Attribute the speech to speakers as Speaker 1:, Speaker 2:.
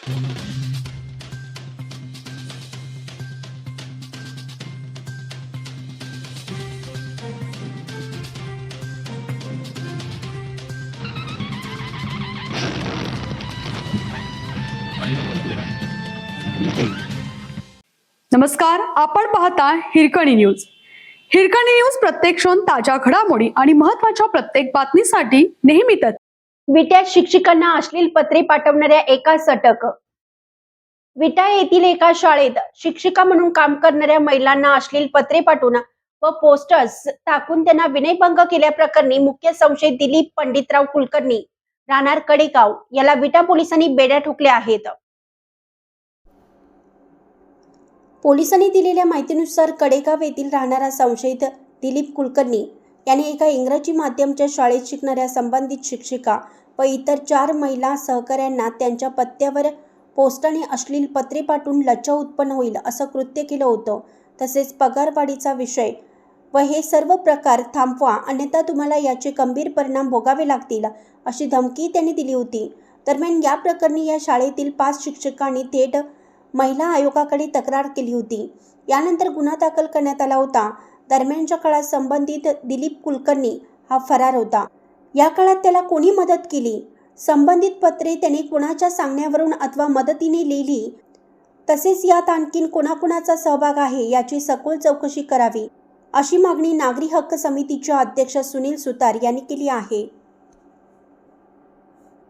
Speaker 1: नमस्कार, आपण पाहता हिरकणी न्यूज. हिरकणी न्यूज प्रत्येक क्षण ताज्या घडामोडी आणि महत्त्वाच्या प्रत्येक बातमीसाठी नेहमीच.
Speaker 2: विट्यात शिक्षकांना अश्लील पत्रे पाठवणाऱ्या एकास अटक. विटा येथील एका शाळेत शिक्षिका म्हणून काम करणाऱ्या महिलांना अश्लील पत्रे पाठवून व पोस्टर्स टाकून त्यांना विनयभंग केल्याप्रकरणी मुख्य संशयित दिलीप पंडितराव कुलकर्णी राहणार कडेगाव याला विटा पोलिसांनी बेड्या ठोकल्या आहेत. पोलिसांनी दिलेल्या माहितीनुसार कडेगाव येथील राहणारा संशयित दिलीप कुलकर्णी याने एका इंग्रजी माध्यमच्या शाळेत शिकणाऱ्या संबंधित शिक्षिका व इतर 4 महिला सहकाऱ्यांना त्यांच्या पत्त्यावर पोस्टाने अश्लील पत्रे पाठवून लज्जा उत्पन्न होईल असं कृत्य केलं होतं. तसेच पगारवाढीचा विषय व हे सर्व प्रकार थांबवा अन्यथा तुम्हाला याचे गंभीर परिणाम भोगावे लागतील अशी धमकी त्यांनी दिली होती. दरम्यान या प्रकरणी या शाळेतील 5 शिक्षकांनी थेट महिला आयोगाकडे तक्रार केली होती. यानंतर गुन्हा दाखल करण्यात आला होता. दरम्यानच्या काळात संबंधित दिलीप कुलकर्णी हा फरार होता. या काळात त्याला कोणी मदत केली, संबंधित पत्रे त्याने कुणाच्या सांगण्यावरून अथवा मदतीने लिहिली, तसेच यात आणखीन कोणाकोणाचा सहभाग आहे याची सखोल चौकशी करावी अशी मागणी नागरी हक्क समितीचे अध्यक्ष सुनील सुतार यांनी केली आहे.